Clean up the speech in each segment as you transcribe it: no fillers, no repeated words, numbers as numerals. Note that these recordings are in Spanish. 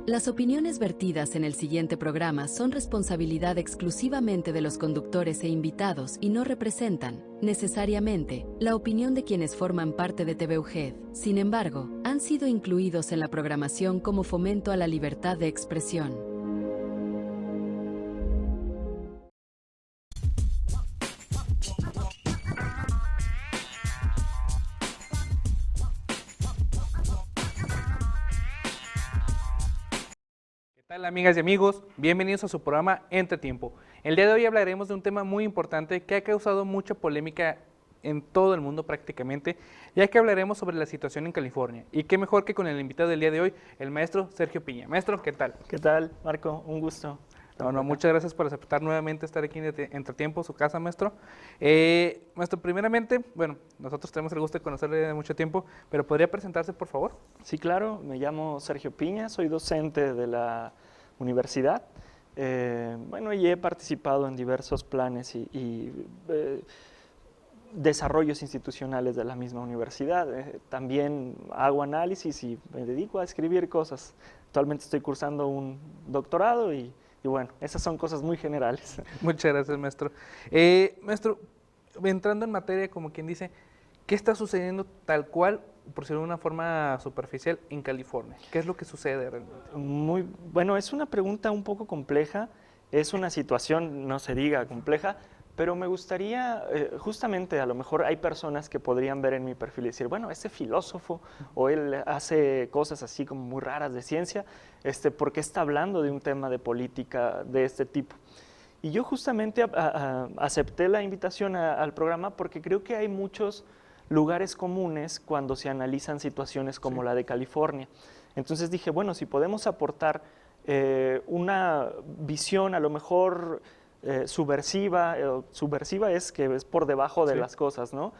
Las opiniones vertidas en el siguiente programa son responsabilidad exclusivamente de los conductores e invitados y no representan, necesariamente, la opinión de quienes forman parte de TVUGED. Sin embargo, han sido incluidos en la programación como fomento a la libertad de expresión. ¿Qué tal, amigas y amigos? Bienvenidos a su programa Entretiempo. El día de hoy hablaremos de un tema muy importante que ha causado mucha polémica en todo el mundo prácticamente, ya que hablaremos sobre la situación en California. Y qué mejor que con el invitado del día de hoy, el maestro Sergio Piña. Maestro, ¿qué tal? ¿Qué tal, Marco? Un gusto. Muchas gracias por aceptar nuevamente estar aquí en Entretiempo, su casa, maestro. Maestro, primeramente, bueno, nosotros tenemos el gusto de conocerle de mucho tiempo, pero ¿podría presentarse, por favor? Sí, claro, me llamo Sergio Piña, soy docente de la universidad. Y he participado en diversos planes y desarrollos institucionales de la misma universidad. También hago análisis y me dedico a escribir cosas. Actualmente estoy cursando un doctorado y bueno, esas son cosas muy generales. Muchas gracias, maestro. Maestro, entrando en materia, como quien dice, ¿qué está sucediendo tal cual, por decirlo de una forma superficial, en California? ¿Qué es lo que sucede realmente? Muy bueno, es una pregunta un poco compleja, es una situación, no se diga compleja, pero me gustaría, justamente a lo mejor hay personas que podrían ver en mi perfil y decir, bueno, ese filósofo o él hace cosas así como muy raras de ciencia, ¿por qué está hablando de un tema de política de este tipo? Y yo justamente acepté la invitación al programa porque creo que hay muchos lugares comunes cuando se analizan situaciones como la de California. Entonces dije, bueno, si podemos aportar una visión a lo mejor subversiva, subversiva es que es por debajo de las cosas, ¿no?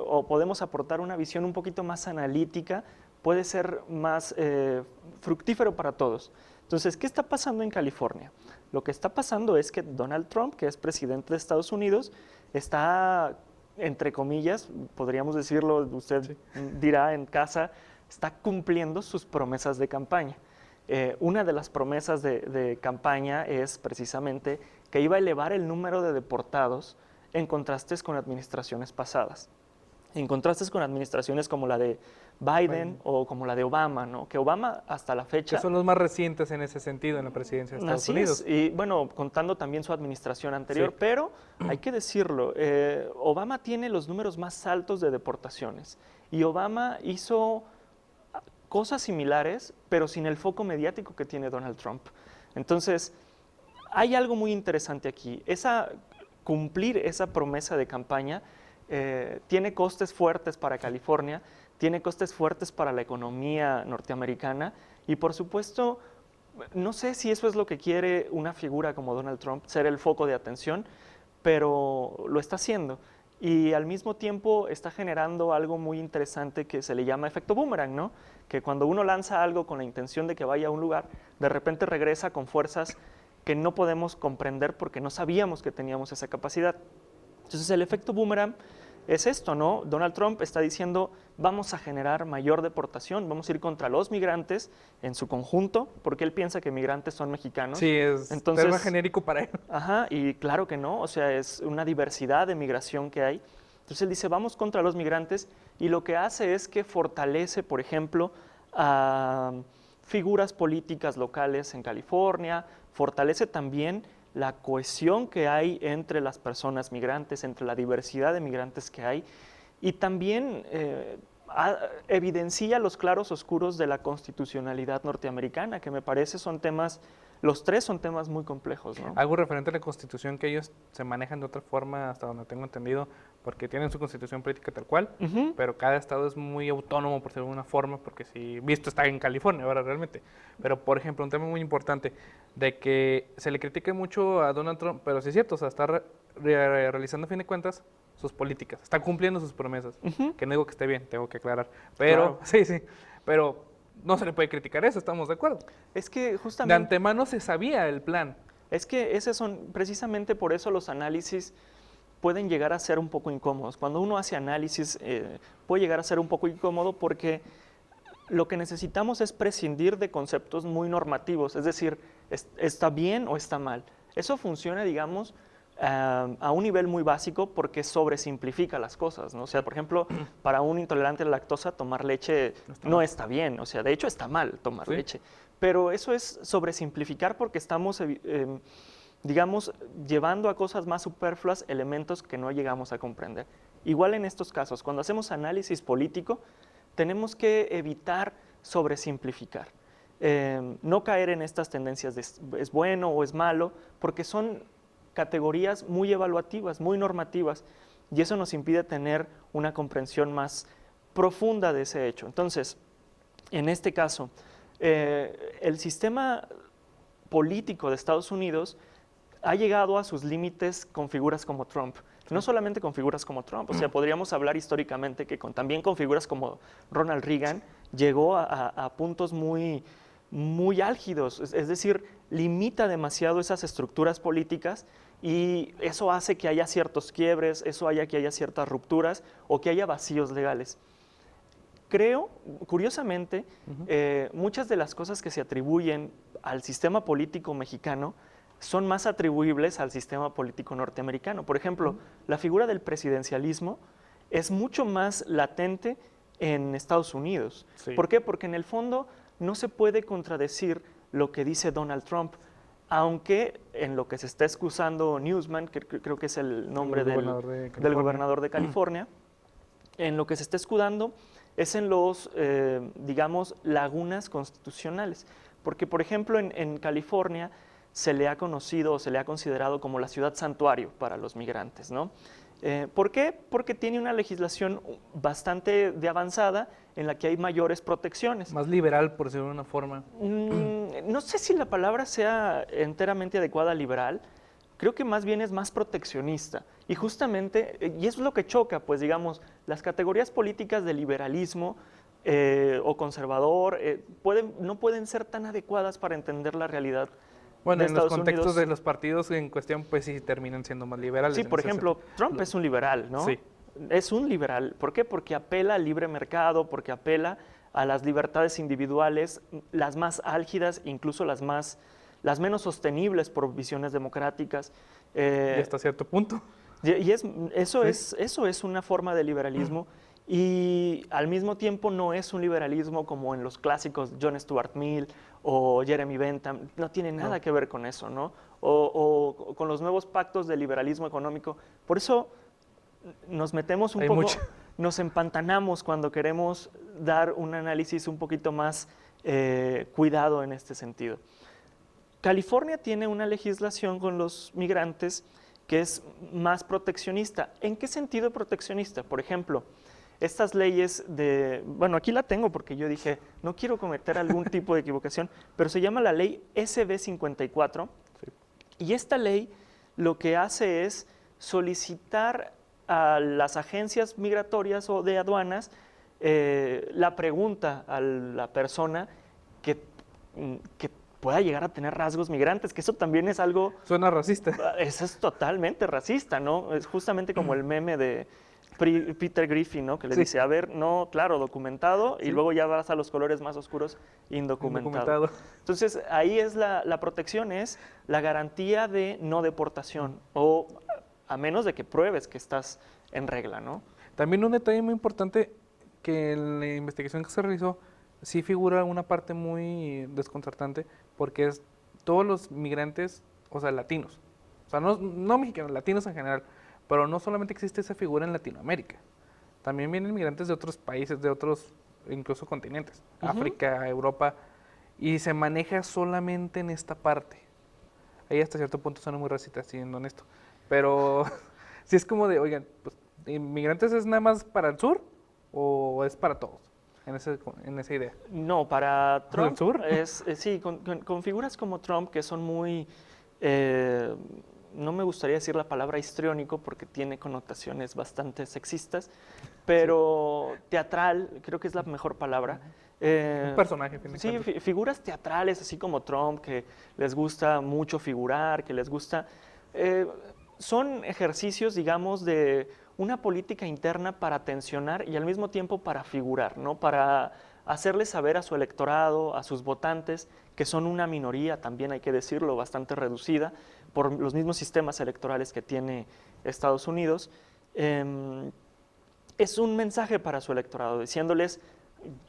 O podemos aportar una visión un poquito más analítica, puede ser más fructífero para todos. Entonces, ¿qué está pasando en California? Lo que está pasando es que Donald Trump, que es presidente de Estados Unidos, está, entre comillas, podríamos decirlo, usted dirá en casa, está cumpliendo sus promesas de campaña. Una de las promesas de campaña es precisamente que iba a elevar el número de deportados en contrastes con administraciones pasadas. En contrastes con administraciones como la de Biden o como la de Obama, ¿no? Que Obama hasta la fecha... Que son los más recientes en ese sentido en la presidencia de Estados Unidos. Y bueno, contando también su administración anterior, pero hay que decirlo, Obama tiene los números más altos de deportaciones y Obama hizo cosas similares, pero sin el foco mediático que tiene Donald Trump. Entonces, hay algo muy interesante aquí. Cumplir esa promesa de campaña tiene costes fuertes para California, tiene costes fuertes para la economía norteamericana y, por supuesto, no sé si eso es lo que quiere una figura como Donald Trump, ser el foco de atención, pero lo está haciendo. Y al mismo tiempo está generando algo muy interesante que se le llama efecto boomerang, ¿no? Que cuando uno lanza algo con la intención de que vaya a un lugar, de repente regresa con fuerzas que no podemos comprender porque no sabíamos que teníamos esa capacidad. Entonces el efecto boomerang es esto, ¿no? Donald Trump está diciendo, vamos a generar mayor deportación, vamos a ir contra los migrantes en su conjunto, porque él piensa que migrantes son mexicanos. Sí, es tema genérico para él. Ajá, y claro que no, o sea, es una diversidad de migración que hay. Entonces él dice, vamos contra los migrantes, y lo que hace es que fortalece, por ejemplo, a figuras políticas locales en California, fortalece también la cohesión que hay entre las personas migrantes, entre la diversidad de migrantes que hay, y también evidencia los claros oscuros de la constitucionalidad norteamericana, que me parece son temas, los tres son temas muy complejos, ¿no? Algo referente a la Constitución, que ellos se manejan de otra forma, hasta donde tengo entendido, porque tienen su Constitución política tal cual, pero cada estado es muy autónomo, por decirlo de alguna forma, porque si visto está en California ahora realmente. Pero, por ejemplo, un tema muy importante, de que se le critique mucho a Donald Trump, pero sí es cierto, o sea, está realizando a fin de cuentas sus políticas, está cumpliendo sus promesas, que no digo que esté bien, tengo que aclarar, pero claro. pero no se le puede criticar eso, estamos de acuerdo. Es que justamente... De antemano se sabía el plan. Es que esos son, precisamente por eso los análisis pueden llegar a ser un poco incómodos. Cuando uno hace análisis puede llegar a ser un poco incómodo porque lo que necesitamos es prescindir de conceptos muy normativos, es decir, está bien o está mal. Eso funciona, digamos, a un nivel muy básico porque sobresimplifica las cosas, ¿no? O sea, por ejemplo, para un intolerante a la lactosa tomar leche no está bien, o sea, de hecho está mal tomar leche, pero eso es sobresimplificar porque estamos, digamos, llevando a cosas más superfluas elementos que no llegamos a comprender. Igual en estos casos, cuando hacemos análisis político, tenemos que evitar sobresimplificar. No caer en estas tendencias de es bueno o es malo, porque son categorías muy evaluativas, muy normativas, y eso nos impide tener una comprensión más profunda de ese hecho. Entonces, en este caso, el sistema político de Estados Unidos ha llegado a sus límites con figuras como Trump. No solamente con figuras como Trump, o sea, podríamos hablar históricamente que también con figuras como Ronald Reagan llegó a puntos muy álgidos, es decir, limita demasiado esas estructuras políticas y eso hace que haya ciertos quiebres, eso haya que haya ciertas rupturas o que haya vacíos legales. Creo, curiosamente, muchas de las cosas que se atribuyen al sistema político mexicano son más atribuibles al sistema político norteamericano. Por ejemplo, la figura del presidencialismo es mucho más latente en Estados Unidos. Sí. ¿Por qué? Porque en el fondo no se puede contradecir lo que dice Donald Trump, aunque en lo que se está excusando Newsman, que creo que es el nombre del gobernador de California, en lo que se está escudando es en los, digamos, lagunas constitucionales. Porque, por ejemplo, en California se le ha conocido o se le ha considerado como la ciudad santuario para los migrantes, ¿no? ¿Por qué? Porque tiene una legislación bastante de avanzada en la que hay mayores protecciones. Más liberal, por decirlo de una forma. No sé si la palabra sea enteramente adecuada a liberal, creo que más bien es más proteccionista. Y justamente, y eso es lo que choca, pues digamos, las categorías políticas de liberalismo o conservador no pueden ser tan adecuadas para entender la realidad. Bueno, de en los Estados contextos Unidos. de los partidos en cuestión, pues sí terminan siendo más liberales. Sí, por ejemplo, Trump es un liberal, ¿no? Sí. Es un liberal. ¿Por qué? Porque apela al libre mercado, porque apela a las libertades individuales, las más álgidas, incluso las menos sostenibles por visiones democráticas. Y hasta cierto punto. Eso es una forma de liberalismo y al mismo tiempo no es un liberalismo como en los clásicos John Stuart Mill o Jeremy Bentham, no tiene nada que ver con eso, ¿no? O con los nuevos pactos de liberalismo económico. Por eso nos metemos un poco, nos empantanamos cuando queremos dar un análisis un poquito más cuidado en este sentido. California tiene una legislación con los migrantes que es más proteccionista. ¿En qué sentido proteccionista? Por ejemplo, estas leyes bueno, aquí la tengo porque yo dije, no quiero cometer algún tipo de equivocación, pero se llama la ley SB 54, y esta ley lo que hace es solicitar a las agencias migratorias o de aduanas la pregunta a la persona que pueda llegar a tener rasgos migrantes, que eso también es algo... Suena racista. Eso es totalmente racista, ¿no? Es justamente como el meme de Peter Griffin, ¿no? Que le dice, a ver, no, claro, documentado, y luego ya vas a los colores más oscuros, indocumentado. Entonces, ahí es la protección, es la garantía de no deportación, o a menos de que pruebes que estás en regla, ¿no? También un detalle muy importante que en la investigación que se realizó, sí figura una parte muy desconcertante, porque es todos los migrantes, o sea, latinos, o sea, no mexicanos, latinos en general, pero no solamente existe esa figura en Latinoamérica, también vienen migrantes de otros países, de otros, incluso continentes, África, Europa, y se maneja solamente en esta parte. Ahí hasta cierto punto suena muy racista, siendo honesto, pero sí es como de, oigan, pues, ¿inmigrantes es nada más para el sur o es para todos? En esa idea. No, para Trump ¿El sur? sí, con figuras como Trump que son muy, no me gustaría decir la palabra histriónico porque tiene connotaciones bastante sexistas, pero teatral, creo que es la mejor palabra. Un personaje. Sí, figuras teatrales, así como Trump, que les gusta mucho figurar, que les gusta... son ejercicios, digamos, de una política interna para tensionar y al mismo tiempo para figurar, ¿no? Para hacerle saber a su electorado, a sus votantes, que son una minoría, también hay que decirlo, bastante reducida por los mismos sistemas electorales que tiene Estados Unidos. Es un mensaje para su electorado, diciéndoles,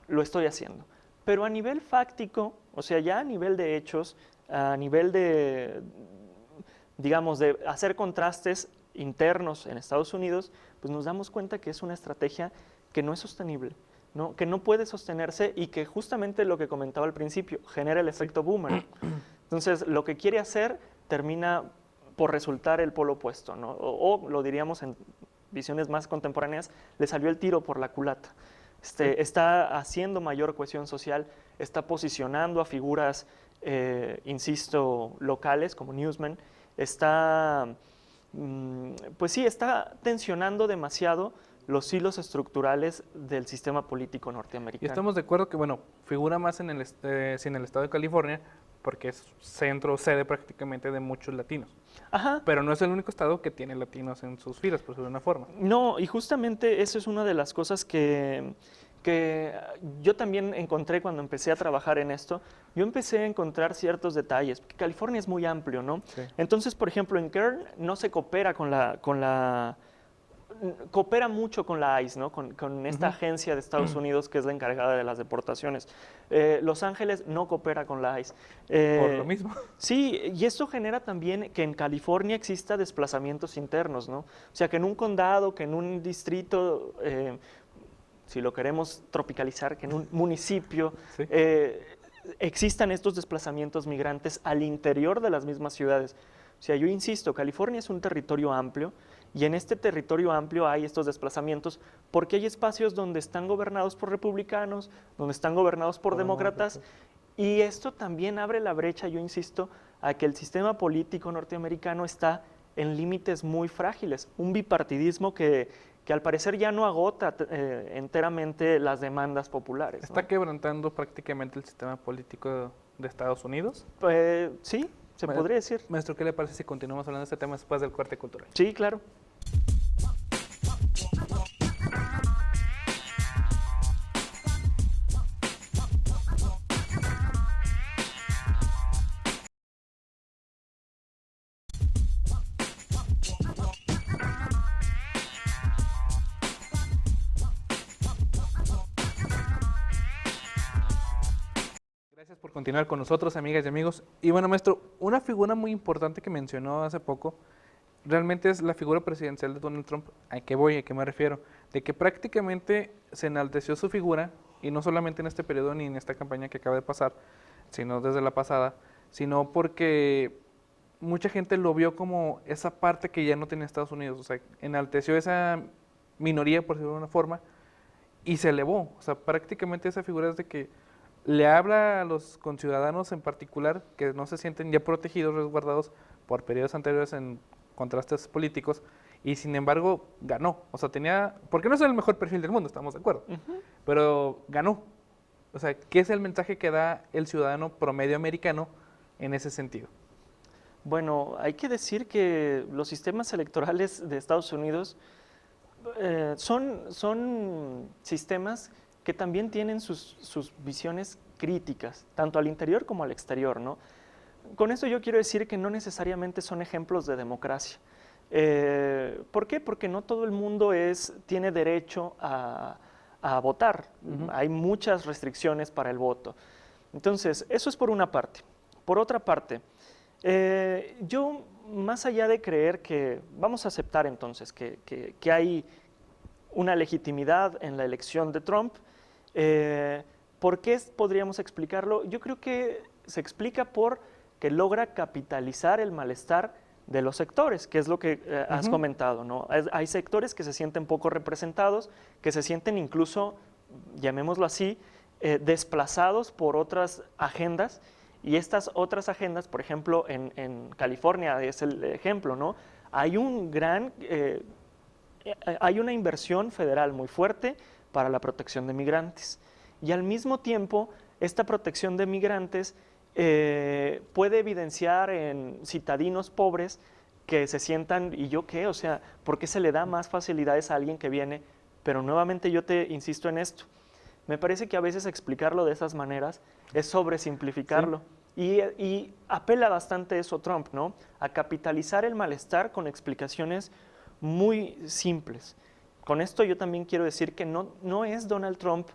lo estoy haciendo. Pero a nivel fáctico, o sea, ya a nivel de hechos, a nivel de, digamos, de hacer contrastes internos en Estados Unidos, pues nos damos cuenta que es una estrategia que no es sostenible, ¿no? Que no puede sostenerse y que justamente lo que comentaba al principio, genera el efecto boomerang. Entonces, lo que quiere hacer termina por resultar el polo opuesto, ¿no? O lo diríamos en visiones más contemporáneas, le salió el tiro por la culata. Está haciendo mayor cohesión social, está posicionando a figuras, insisto, locales como Newsman, está, pues sí, está tensionando demasiado los hilos estructurales del sistema político norteamericano. Y estamos de acuerdo que, bueno, figura más en el estado de California, porque es centro, sede prácticamente de muchos latinos. Ajá. Pero no es el único estado que tiene latinos en sus filas, por decirlo de una forma. No, y justamente eso es una de las cosas que yo también encontré cuando empecé a trabajar en esto. Yo empecé a encontrar ciertos detalles, porque California es muy amplio, ¿no? Sí. Entonces, por ejemplo, en Kern no se coopera coopera mucho con la ICE, ¿no? Con esta agencia de Estados Unidos que es la encargada de las deportaciones. Los Ángeles no coopera con la ICE. Por lo mismo. Sí, y esto genera también que en California exista desplazamientos internos, ¿no? O sea, que en un condado, que en un distrito, si lo queremos tropicalizar, que en un municipio, Sí. existan estos desplazamientos migrantes al interior de las mismas ciudades. O sea, yo insisto, California es un territorio amplio y en este territorio amplio hay estos desplazamientos porque hay espacios donde están gobernados por republicanos, donde están gobernados por demócratas, y esto también abre la brecha, yo insisto, a que el sistema político norteamericano está en límites muy frágiles, un bipartidismo que al parecer ya no agota enteramente las demandas populares, ¿no? ¿Está quebrantando prácticamente el sistema político de Estados Unidos? Sí, se podría decir. Maestro, ¿qué le parece si continuamos hablando de este tema después del corte cultural? Sí, claro. Gracias por continuar con nosotros, amigas y amigos. Y bueno, maestro, una figura muy importante que mencionó hace poco, realmente es la figura presidencial de Donald Trump. ¿A qué voy? ¿A qué me refiero? De que prácticamente se enalteció su figura, y no solamente en este periodo ni en esta campaña que acaba de pasar, sino desde la pasada, sino porque mucha gente lo vio como esa parte que ya no tenía Estados Unidos. O sea, enalteció esa minoría, por decirlo de una forma, y se elevó. O sea, prácticamente esa figura es de que le habla a los conciudadanos en particular que no se sienten ya protegidos, resguardados por periodos anteriores en contrastes políticos, y sin embargo ganó. O sea, tenía, porque no es el mejor perfil del mundo, estamos de acuerdo, pero ganó. O sea, ¿qué es el mensaje que da el ciudadano promedio americano en ese sentido? Bueno, hay que decir que los sistemas electorales de Estados Unidos son sistemas que también tienen sus visiones críticas, tanto al interior como al exterior, ¿no? Con esto yo quiero decir que no necesariamente son ejemplos de democracia. ¿Por qué? Porque no todo el mundo tiene derecho a votar. Hay muchas restricciones para el voto. Entonces, eso es por una parte. Por otra parte, yo, más allá de creer que, vamos a aceptar entonces que hay una legitimidad en la elección de Trump, ¿por qué podríamos explicarlo? Yo creo que se explica por que logra capitalizar el malestar de los sectores, que es lo que has comentado, ¿no? Hay sectores que se sienten poco representados, que se sienten incluso, llamémoslo así, desplazados por otras agendas, y estas otras agendas, por ejemplo, en California es el ejemplo, ¿no? Hay una inversión federal muy fuerte para la protección de migrantes. Y al mismo tiempo, esta protección de migrantes puede evidenciar en citadinos pobres que se sientan, ¿y yo qué? O sea, ¿por qué se le da más facilidades a alguien que viene? Pero nuevamente yo te insisto en esto. Me parece que a veces explicarlo de esas maneras es sobresimplificarlo. Y apela bastante eso Trump, ¿no? A capitalizar el malestar con explicaciones muy simples. Con esto yo también quiero decir que no es Donald Trump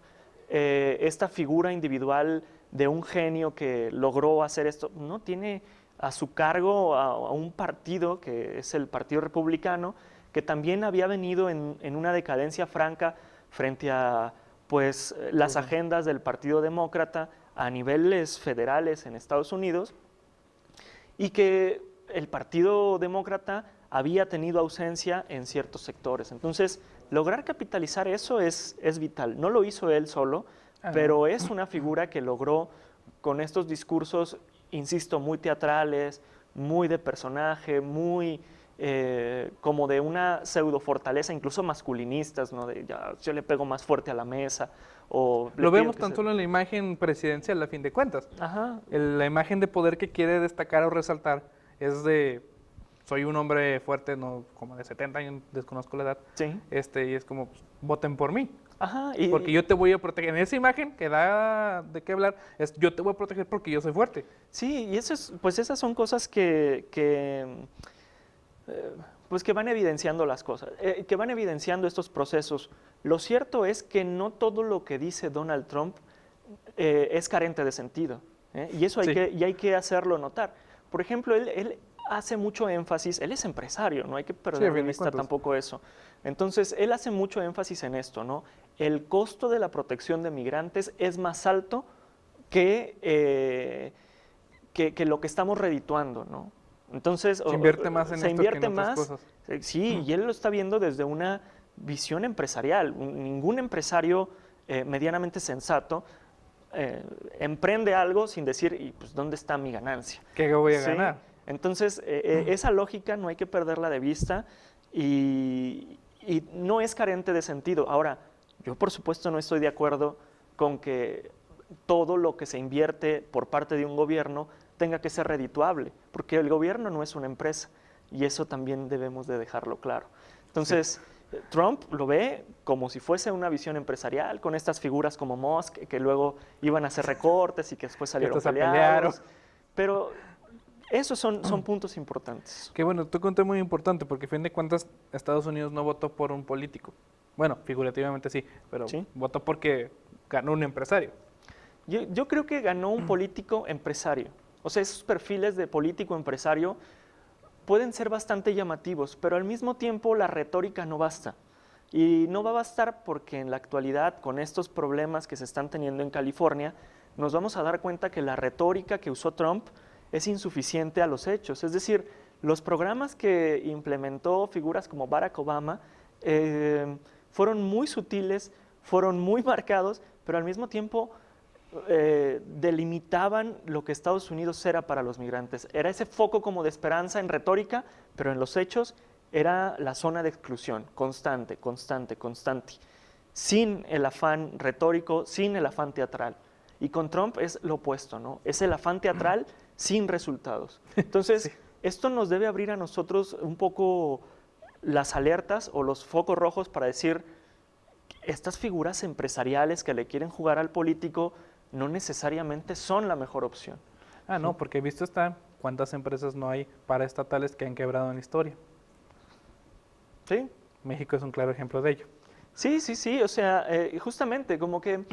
esta figura individual de un genio que logró hacer esto. No, tiene a su cargo a un partido que es el Partido Republicano, que también había venido en una decadencia franca frente a pues, las agendas del Partido Demócrata a niveles federales en Estados Unidos, y que el Partido Demócrata había tenido ausencia en ciertos sectores. Entonces, lograr capitalizar eso es vital. No lo hizo él solo, pero es una figura que logró con estos discursos, insisto, muy teatrales, muy de personaje, muy como de una pseudo fortaleza, incluso masculinistas, ¿no? De yo le pego más fuerte a la mesa. O lo vemos tan solo en la imagen presidencial, a fin de cuentas. Ajá. La imagen de poder que quiere destacar o resaltar es de, soy un hombre fuerte, no como de 70 años, desconozco la edad, Sí. y es como, pues, voten por mí. Ajá, Porque yo te voy a proteger. En esa imagen que da de qué hablar, es yo te voy a proteger porque yo soy fuerte. Sí, y pues esas son cosas pues que van evidenciando las cosas, que van evidenciando estos procesos. Lo cierto es que no todo lo que dice Donald Trump es carente de sentido, y eso hay que hacerlo notar. Por ejemplo, él hace mucho énfasis, él es empresario, no hay que perder de vista tampoco eso. Entonces, él hace mucho énfasis en esto, ¿no? El costo de la protección de migrantes es más alto que lo que estamos redituando, ¿no? Entonces, se invierte más en esto que en otras cosas. Sí, y él lo está viendo desde una visión empresarial. Ningún empresario medianamente sensato emprende algo sin decir, ¿y pues dónde está mi ganancia? ¿Qué voy a ganar? Entonces, esa lógica no hay que perderla de vista y no es carente de sentido. Ahora, yo por supuesto no estoy de acuerdo con que todo lo que se invierte por parte de un gobierno tenga que ser redituable, porque el gobierno no es una empresa y eso también debemos de dejarlo claro. Entonces, Trump lo ve como si fuese una visión empresarial, con estas figuras como Musk, que luego iban a hacer recortes y que después salieron peleados. Pero esos son puntos importantes. Que bueno, tú conté muy importante, porque a fin de cuentas Estados Unidos no votó por un político. Bueno, figurativamente sí, pero votó porque ganó un empresario. Yo creo que ganó un político empresario. O sea, esos perfiles de político empresario pueden ser bastante llamativos, pero al mismo tiempo la retórica no basta. Y no va a bastar porque en la actualidad, con estos problemas que se están teniendo en California, nos vamos a dar cuenta que la retórica que usó Trump es insuficiente a los hechos. Es decir, los programas que implementó figuras como Barack Obama fueron muy sutiles, fueron muy marcados, pero al mismo tiempo delimitaban lo que Estados Unidos era para los migrantes. Era ese foco como de esperanza en retórica, pero en los hechos era la zona de exclusión, constante, constante, constante, sin el afán retórico, sin el afán teatral. Y con Trump es lo opuesto, ¿no? Es el afán teatral sin resultados. Entonces, esto nos debe abrir a nosotros un poco las alertas o los focos rojos para decir, estas figuras empresariales que le quieren jugar al político no necesariamente son la mejor opción. No, porque visto está cuántas empresas no hay paraestatales que han quebrado en la historia. Sí. México es un claro ejemplo de ello. Sí, o sea, justamente como que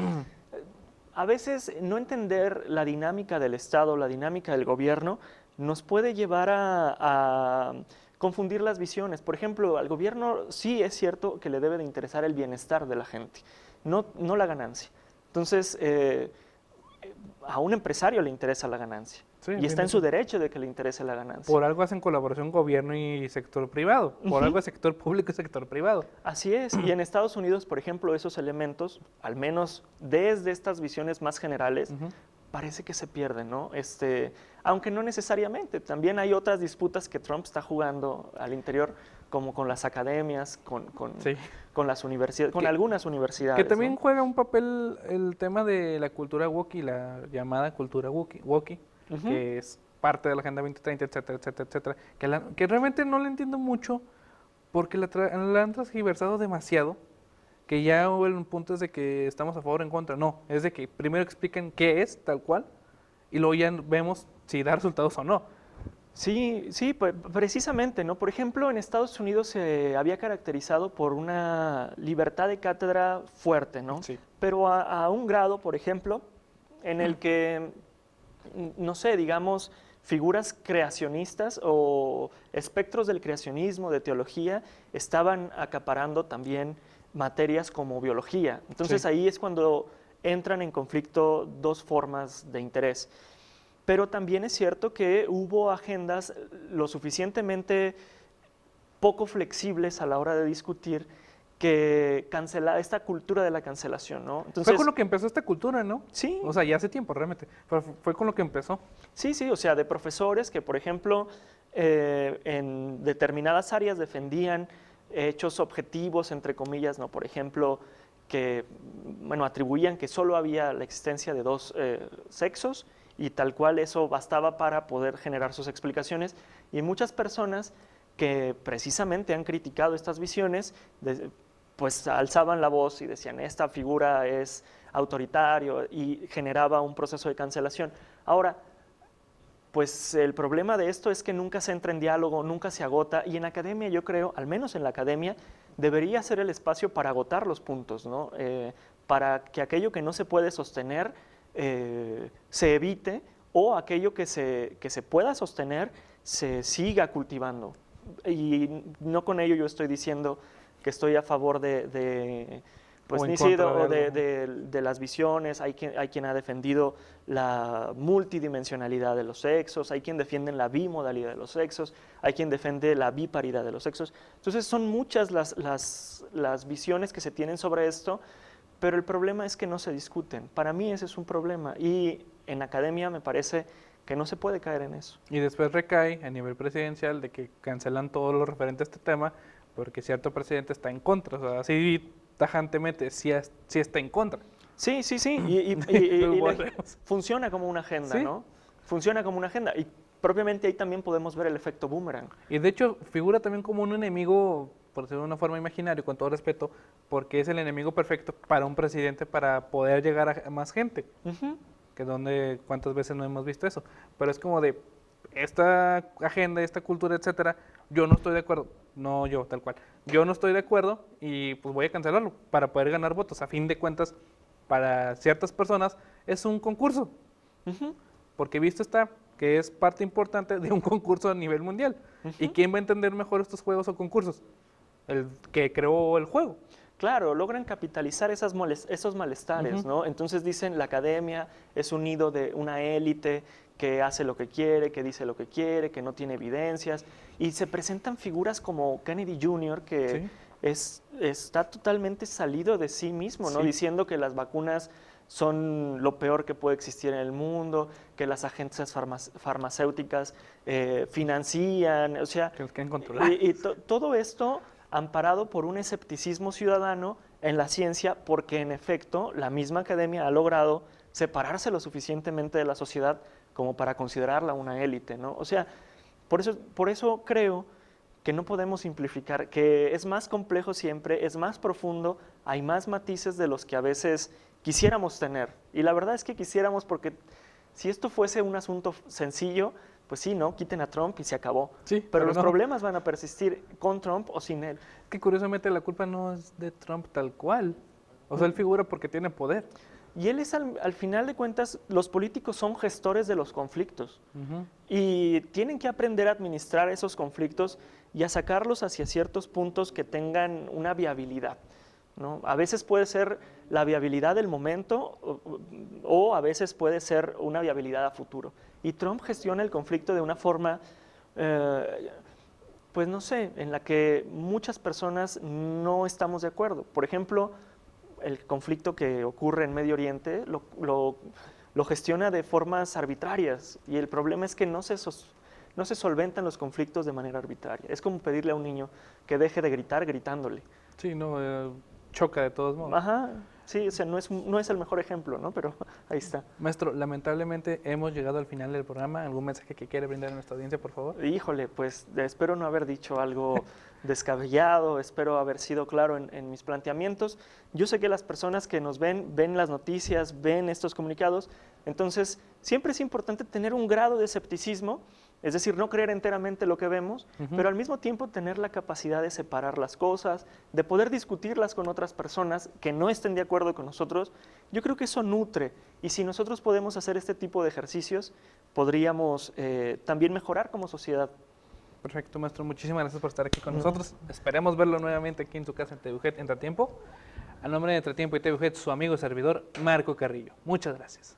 a veces no entender la dinámica del Estado, la dinámica del gobierno, nos puede llevar a confundir las visiones. Por ejemplo, al gobierno sí es cierto que le debe de interesar el bienestar de la gente, no la ganancia. Entonces, a un empresario le interesa la ganancia. Sí, y está en su derecho de que le interese la ganancia. Por algo hacen colaboración gobierno y sector privado. Por algo es sector público y sector privado. Así es. Y en Estados Unidos, por ejemplo, esos elementos, al menos desde estas visiones más generales, parece que se pierden, ¿no? Aunque no necesariamente. También hay otras disputas que Trump está jugando al interior, como con las academias, con las universidades, con algunas universidades. Que también juega un papel el tema de la cultura woke, la llamada cultura woke, que es parte de la Agenda 2030, etcétera, etcétera, etcétera. Que realmente no la entiendo mucho porque la han transgiversado demasiado que ya hubo un punto es de que estamos a favor o en contra. No, es de que primero expliquen qué es tal cual y luego ya vemos si da resultados o no. Sí, sí, precisamente, ¿no? Por ejemplo, en Estados Unidos se había caracterizado por una libertad de cátedra fuerte, ¿no? Sí. Pero a un grado, por ejemplo, en el que, no sé, digamos, figuras creacionistas o espectros del creacionismo, de teología, estaban acaparando también materias como biología. Entonces Sí. ahí es cuando entran en conflicto dos formas de interés. Pero también es cierto que hubo agendas lo suficientemente poco flexibles a la hora de discutir que cancela esta cultura de la cancelación, ¿no? Entonces, Fue con lo que empezó esta cultura, ¿no? sí, O sea, ya hace tiempo realmente, pero fue con lo que empezó. sí, sí, o sea, de profesores que, por ejemplo, en determinadas áreas defendían hechos objetivos, entre comillas, ¿no? Por ejemplo, que, bueno, atribuían que solo había la existencia de dos sexos y tal cual eso bastaba para poder generar sus explicaciones. Y muchas personas que precisamente han criticado estas visiones, pues alzaban la voz y decían, esta figura es autoritario y generaba un proceso de cancelación. Ahora, pues el problema de esto es que nunca se entra en diálogo, nunca se agota, y en academia yo creo, al menos en la academia, debería ser el espacio para agotar los puntos, ¿no? Para que aquello que no se puede sostener se evite, o aquello que se pueda sostener se siga cultivando. Y no con ello yo estoy diciendo que estoy a favor pues O en ni contra siquiera de de las visiones. Hay quien ha defendido la multidimensionalidad de los sexos, hay quien defiende la bimodalidad de los sexos, hay quien defiende la biparidad de los sexos. Entonces son muchas las visiones que se tienen sobre esto, pero el problema es que no se discuten. Para mí ese es un problema, y en academia me parece que no se puede caer en eso. Y después recae a nivel presidencial de que cancelan todo lo referente a este tema porque cierto presidente está en contra. O sea, así tajantemente sí está en contra. Sí, sí, sí, funciona como una agenda, ¿Sí? ¿no? Funciona como una agenda, y propiamente ahí también podemos ver el efecto boomerang. Y de hecho figura también como un enemigo, por decirlo de una forma imaginaria, con todo respeto, porque es el enemigo perfecto para un presidente para poder llegar a más gente. Ujú. Que cuántas veces no hemos visto eso. Pero es como de esta agenda, esta cultura, etcétera, yo no estoy de acuerdo. No yo, tal cual. Yo no estoy de acuerdo y pues voy a cancelarlo para poder ganar votos. A fin de cuentas, para ciertas personas es un concurso. Ujú. Porque visto está que es parte importante de un concurso a nivel mundial. ¿Y quién va a entender mejor estos juegos o concursos? El que creó el juego. Claro, logran capitalizar esos malestares, Ujú. ¿no? Entonces dicen, la academia es un nido de una élite que hace lo que quiere, que dice lo que quiere, que no tiene evidencias, y se presentan figuras como Kennedy Jr., que está totalmente salido de sí mismo, ¿no? Sí. Diciendo que las vacunas son lo peor que puede existir en el mundo, que las agencias farmacéuticas financian, o sea, Que los quieren controlar. todo esto amparado por un escepticismo ciudadano en la ciencia, porque en efecto la misma academia ha logrado separarse lo suficientemente de la sociedad como para considerarla una élite, ¿no? O sea, por eso creo que no podemos simplificar, que es más complejo siempre, es más profundo, hay más matices de los que a veces quisiéramos tener. Y la verdad es que quisiéramos, porque si esto fuese un asunto sencillo, pues sí, ¿no? Quiten a Trump y se acabó. Sí, pero los no. problemas van a persistir con Trump o sin él. Que curiosamente la culpa no es de Trump tal cual. O sea, él figura porque tiene poder. Y él es, al final de cuentas, los políticos son gestores de los conflictos. Ujú. Y tienen que aprender a administrar esos conflictos y a sacarlos hacia ciertos puntos que tengan una viabilidad, ¿no? A veces puede ser la viabilidad del momento, o a veces puede ser una viabilidad a futuro. Y Trump gestiona el conflicto de una forma, pues no sé, en la que muchas personas no estamos de acuerdo. Por ejemplo, el conflicto que ocurre en Medio Oriente lo gestiona de formas arbitrarias, y el problema es que no se solventan los conflictos de manera arbitraria. Es como pedirle a un niño que deje de gritar gritándole. Sí, no, choca de todos modos. Ajá, sí, o sea, no es el mejor ejemplo, ¿no? Pero ahí está. Maestro, lamentablemente hemos llegado al final del programa. ¿Algún mensaje que quiere brindar a nuestra audiencia, por favor? Híjole, pues espero no haber dicho algo descabellado, espero haber sido claro en mis planteamientos. Yo sé que las personas que nos ven las noticias, ven estos comunicados, entonces siempre es importante tener un grado de escepticismo, es decir, no creer enteramente lo que vemos, pero al mismo tiempo tener la capacidad de separar las cosas, de poder discutirlas con otras personas que no estén de acuerdo con nosotros. Yo creo que eso nutre, y si nosotros podemos hacer este tipo de ejercicios, podríamos también mejorar como sociedad. Perfecto, maestro. Muchísimas gracias por estar aquí con nosotros. Esperemos verlo nuevamente aquí en su casa en TVUJET Entretiempo. A nombre de Entretiempo y TVUJET, su amigo y servidor, Marco Carrillo. Muchas gracias.